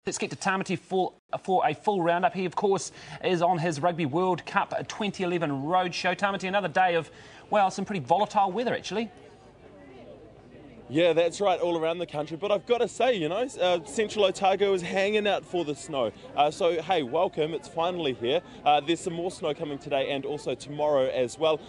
Let's get to Tamati for a full roundup. He, of course, is on his Rugby World Cup 2011 Roadshow. Tamati, another day of, well, some pretty volatile weather, actually. Yeah, that's right, all around the country. But I've got to say, you know, Central Otago is hanging out for the snow. So, hey, welcome. It's finally here. There's some more snow coming today and also tomorrow as well.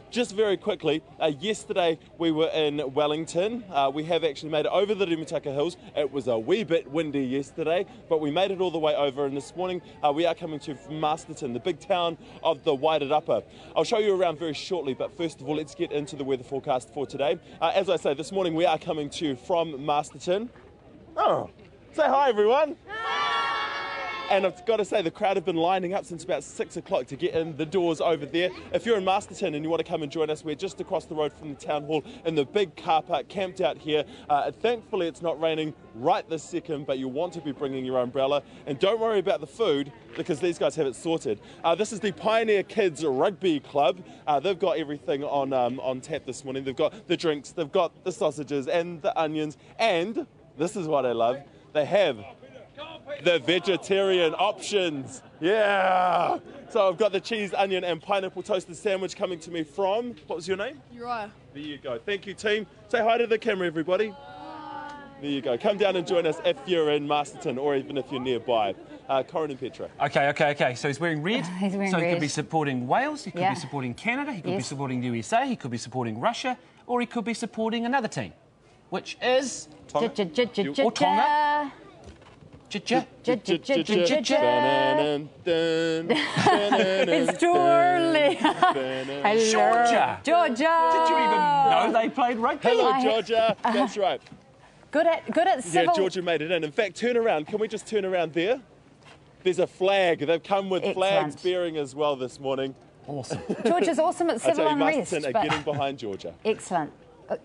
Just very quickly, yesterday we were in Wellington. We have actually made it over the Rimutaka Hills. It was a wee bit windy yesterday, but we made it all the way over. And this morning we are coming to Masterton, the big town of the Wairarapa. I'll show you around very shortly, but first of all, let's get into the weather forecast for today. As I say, this morning we are coming to you from Masterton. Oh, say hi everyone. Hi. And I've got to say, the crowd have been lining up since about 6 o'clock to get in the doors over there. If you're in Masterton and you want to come and join us, we're just across the road from the town hall in the big car park, camped out here. Thankfully it's not raining right this second, but you want to be bringing your umbrella. And don't worry about the food, because these guys have it sorted. This is the Pioneer Kids Rugby Club. They've got everything on tap this morning. They've got the drinks, they've got the sausages and the onions, and this is what I love, they have the vegetarian options. Yeah! So I've got the cheese, onion and pineapple toasted sandwich coming to me from, what was your name? Uriah. There you go. Thank you, team. Say hi to the camera, everybody. There you go. Come down and join us if you're in Masterton or even if you're nearby. Corin and Petra. Okay. So he's wearing red. He's wearing red. He red. could be supporting Wales, he could be supporting Canada, he could be supporting the USA, he could be supporting Russia, or he could be supporting another team, which is Tonga. Or Tonga. It's too early. Georgia. Georgia. Did you even know they played rugby? Hello, Georgia. That's right. Good at civil. Yeah, Georgia made it in. In fact, turn around. Can we just turn around there? There's a flag. They've come with flags bearing as well this morning. Awesome. Georgia's awesome at civil unrest. Masterton are getting behind Georgia. Excellent.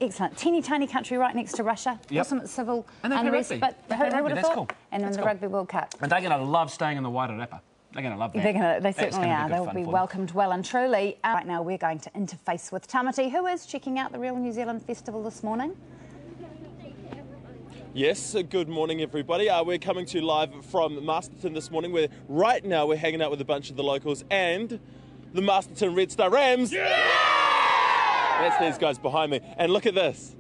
Excellent. Teeny tiny country right next to Russia. Yep. Awesome at civil And they play unrest. rugby. But who would have thought? Cool. And in the Rugby World Cup. And they're going to love staying in the Wairarapa. They're going to love that. They certainly are. They'll be welcomed well and truly. Right now we're going to interface with Tamati, who is checking out the Real New Zealand Festival this morning. Yes, good morning everybody. We're coming to you live from Masterton this morning, where right now we're hanging out with a bunch of the locals and the Masterton Red Star Rams. Yeah! That's these guys behind me. And look at this.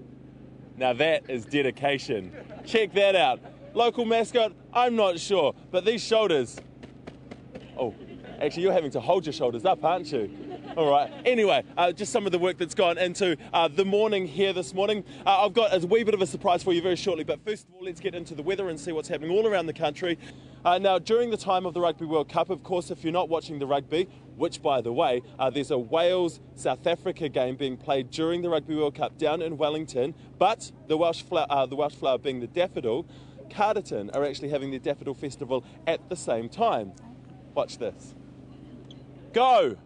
Now that is dedication. Check that out. Local mascot, I'm not sure, but these shoulders. Oh, actually you're having to hold your shoulders up, aren't you? All right. Anyway, just some of the work that's gone into the morning here this morning. I've got a wee bit of a surprise for you very shortly, but first of all, let's get into the weather and see what's happening all around the country. Now, during the time of the Rugby World Cup, of course, if you're not watching the rugby, which, by the way, there's a Wales-South Africa game being played during the Rugby World Cup down in Wellington, but the Welsh flower being the daffodil, Masterton are actually having their Daffodil Festival at the same time. Watch this. Go!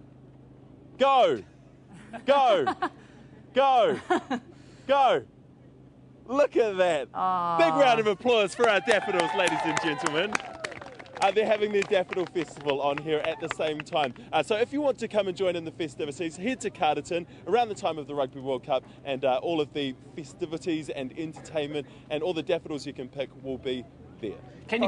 Go! Go! Go! Go! Look at that. Aww. Big round of applause for our daffodils, ladies and gentlemen. They're having their Daffodil Festival on here at the same time. So if you want to come and join in the festivities, head to Masterton around the time of the Rugby World Cup, and all of the festivities and entertainment and all the daffodils you can pick will be there. Can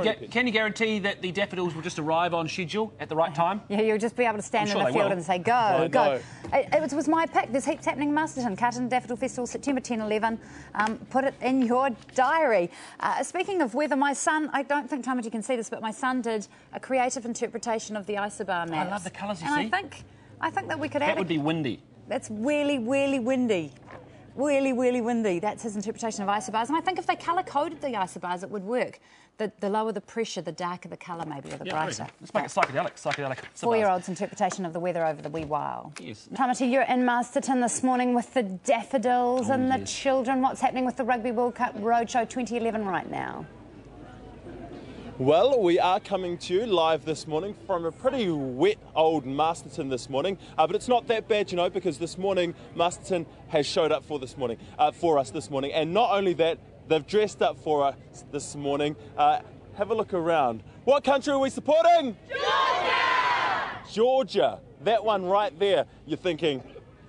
you guarantee that the daffodils will just arrive on schedule at the right time? Yeah, you'll just be able to stand in the field and say, go, go. It was my pick. There's heaps happening in Masterton. Masterton Daffodil Festival, September 10-11. Put it in your diary. Speaking of weather, my son, I don't think Tamati can see this, but my son did a creative interpretation of the Isobar maps. I love the colours you see. And I think that we could add... That would be windy. That's really, really windy. Really, really windy. That's his interpretation of isobars. And I think if they colour-coded the isobars, it would work. The lower the pressure, the darker the colour maybe, or the brighter. Let's make it psychedelic. 4-year-old's interpretation of the weather over the wee while. Yes. Tamati, you're in Masterton this morning with the daffodils and the children. What's happening with the Rugby World Cup Roadshow 2011 right now? Well, we are coming to you live this morning from a pretty wet old Masterton this morning, but it's not that bad, you know, because this morning Masterton has showed up for us this morning, and not only that, they've dressed up for us this morning. Have a look around. What country are we supporting? Georgia! Georgia, that one right there. You're thinking,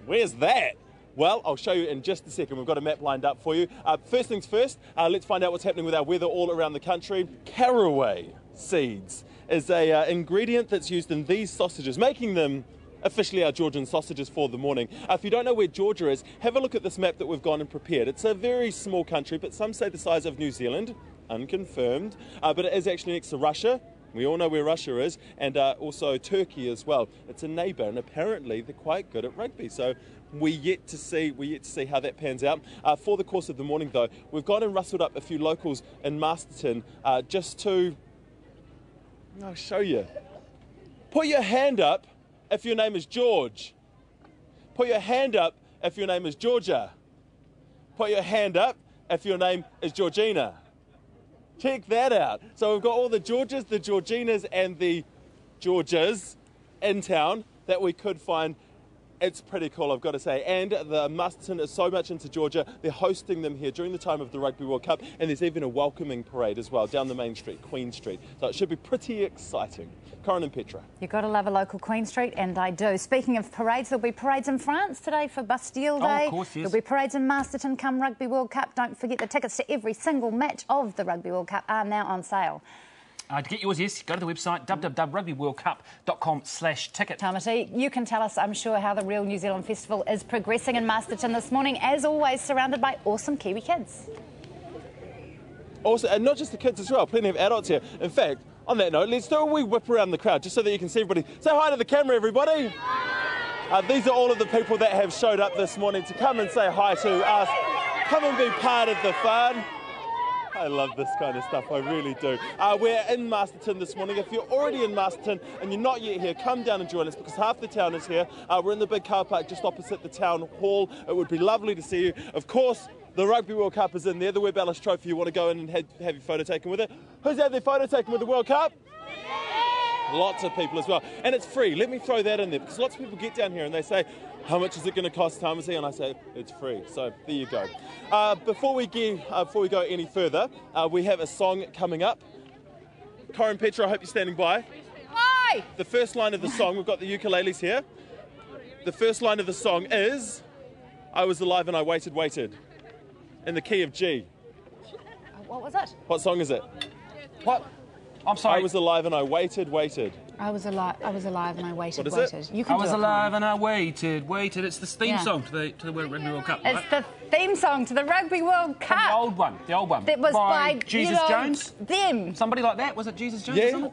where's that? Well, I'll show you in just a second. We've got a map lined up for you. First things first, let's find out what's happening with our weather all around the country. Caraway seeds is a ingredient that's used in these sausages, making them officially our Georgian sausages for the morning. If you don't know where Georgia is, have a look at this map that we've gone and prepared. It's a very small country, but some say the size of New Zealand, unconfirmed, but it is actually next to Russia. We all know where Russia is, and also Turkey as well. It's a neighbour, and apparently they're quite good at rugby. So we yet to see how that pans out. For the course of the morning, though, we've gone and rustled up a few locals in Masterton just to, I'll show you. Put your hand up if your name is George. Put your hand up if your name is Georgia. Put your hand up if your name is Georgina. Check that out. So we've got all the Georges, the Georginas and the Georgias in town that we could find. It's pretty cool, I've got to say. And the Masterton is so much into Georgia, they're hosting them here during the time of the Rugby World Cup, and there's even a welcoming parade as well down the main street, Queen Street. So it should be pretty exciting. Corin and Petra. You've got to love a local Queen Street, and I do. Speaking of parades, there'll be parades in France today for Bastille Day. Oh, of course, yes. There'll be parades in Masterton come Rugby World Cup. Don't forget the tickets to every single match of the Rugby World Cup are now on sale. To get yours, yes, go to the website www.rugbyworldcup.com/ticket. Tamati, you can tell us, I'm sure, how the Real New Zealand Festival is progressing in Masterton this morning, as always surrounded by awesome Kiwi kids. Also, and not just the kids as well, plenty of adults here. In fact, on that note, let's do a wee whip around the crowd just so that you can see everybody. Say hi to the camera, everybody. These are all of the people that have showed up this morning to come and say hi to us. Come and be part of the fun. I love this kind of stuff, I really do. We're in Masterton this morning. If you're already in Masterton and you're not yet here, come down and join us because half the town is here. We're in the big car park just opposite the town hall. It would be lovely to see you. Of course, the Rugby World Cup is in there, the Webb Ellis Trophy. You want to go in and have your photo taken with it. Who's had their photo taken with the World Cup? Lots of people as well. And it's free. Let me throw that in there because lots of people get down here and they say, how much is it going to cost, Tamati? And I say, it's free. So there you go. Before we go any further, we have a song coming up. Corin, Petra, I hope you're standing by. Hi! The first line of the song, we've got the ukuleles here. The first line of the song is, I was alive and I waited, in the key of G. What was it? What song is it? What? I'm sorry. I was alive and I waited. I was alive and I waited, What is it? You can I was alive and I waited. It's the theme song to the Rugby World Cup. It's the theme song to the Rugby World Cup. The old one. That was by Jesus Jones? Them. Somebody like that? Was it Jesus Jones? Yeah.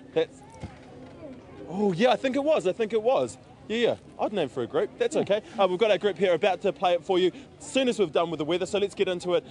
Oh, yeah, I think it was. Yeah. Odd name for a group. That's okay. We've got our group here about to play it for you as soon as we've done with the weather, so let's get into it.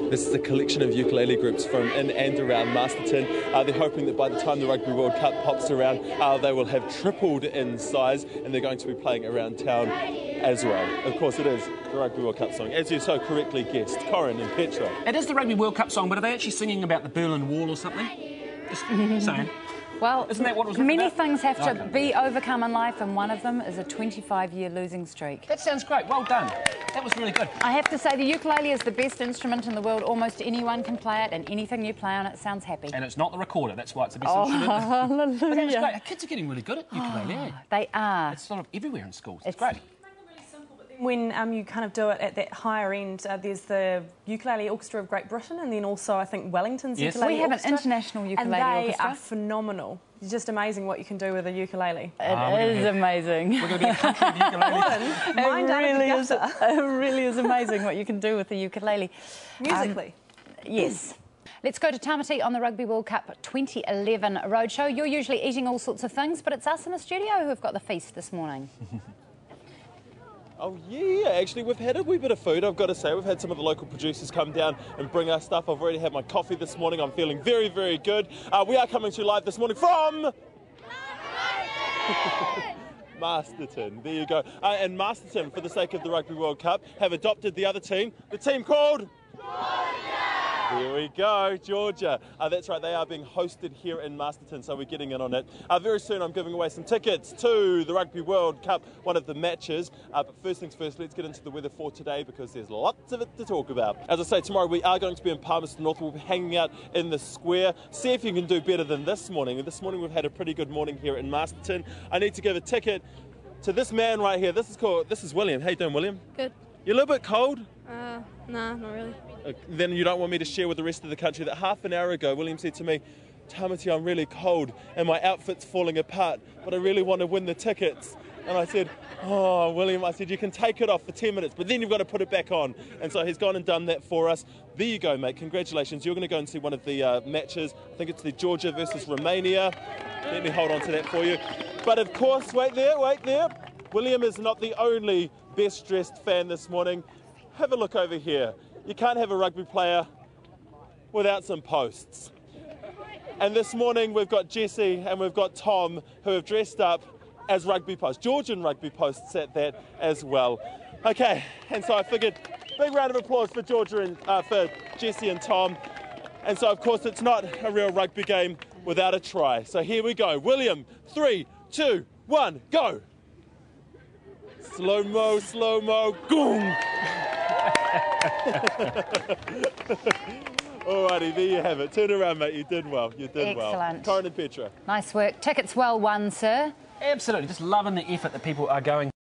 This is a collection of ukulele groups from in and around Masterton. They're hoping that by the time the Rugby World Cup pops around, they will have tripled in size and they're going to be playing around town as well. Of course, it is the Rugby World Cup song, as you so correctly guessed, Corin and Petra. It is the Rugby World Cup song, but are they actually singing about the Berlin Wall or something? Just saying. Well, isn't that what it was written many about? things have to be overcome in life, and one of them is a 25-year losing streak. That sounds great. Well done. That was really good. I have to say, the ukulele is the best instrument in the world. Almost anyone can play it, and anything you play on it sounds happy. And it's not the recorder. That's why it's the best instrument. Hallelujah. But that was great. Kids are getting really good at ukulele. Eh? They are. It's sort of everywhere in schools. It's great. When you kind of do it at that higher end, there's the Ukulele Orchestra of Great Britain, and then also I think Wellington's Ukulele We have Orchestra, an international ukulele and they orchestra. are phenomenal. It's just amazing what you can do with a ukulele. It is amazing. We're going to be a country of ukulele. It really is amazing what you can do with the ukulele. Musically. Yes. Let's go to Tamati on the Rugby World Cup 2011 Roadshow. You're usually eating all sorts of things, but it's us in the studio who have got the feast this morning. Oh yeah, actually we've had a wee bit of food, I've got to say. We've had some of the local producers come down and bring us stuff. I've already had my coffee this morning. I'm feeling very, very good. We are coming to you live this morning from Masterton. There you go. And Masterton, for the sake of the Rugby World Cup, have adopted the other team, the team called Georgia! Here we go, Georgia. That's right, they are being hosted here in Masterton, so we're getting in on it. Very soon I'm giving away some tickets to the Rugby World Cup, one of the matches. But first things first, let's get into the weather for today because there's lots of it to talk about. As I say, tomorrow we are going to be in Palmerston North. We'll be hanging out in the square. See if you can do better than this morning. This morning we've had a pretty good morning here in Masterton. I need to give a ticket to this man right here. This is William. How you doing, William? Good. You a little bit cold? Nah, not really. Then you don't want me to share with the rest of the country that half an hour ago William said to me, Tamati, I'm really cold and my outfit's falling apart, but I really want to win the tickets. And I said, oh, William, I said, you can take it off for 10 minutes, but then you've got to put it back on. And so he's gone and done that for us. There you go, mate. Congratulations. You're going to go and see one of the matches. I think it's the Georgia versus Romania. Let me hold on to that for you. But of course, wait there. William is not the only best-dressed fan this morning. Have a look over here. You can't have a rugby player without some posts. And this morning we've got Jesse and we've got Tom who have dressed up as rugby posts, Georgian rugby posts at that as well. Okay, and so I figured, big round of applause for Georgia and for Jesse and Tom. And so of course it's not a real rugby game without a try. So here we go. William, 3, 2, 1, go. Slow-mo, goong. Alrighty, there you have it. Turn around, mate. You did well. Excellent. Well. Corin and Petra. Nice work. Tickets well won, sir. Absolutely. Just loving the effort that people are going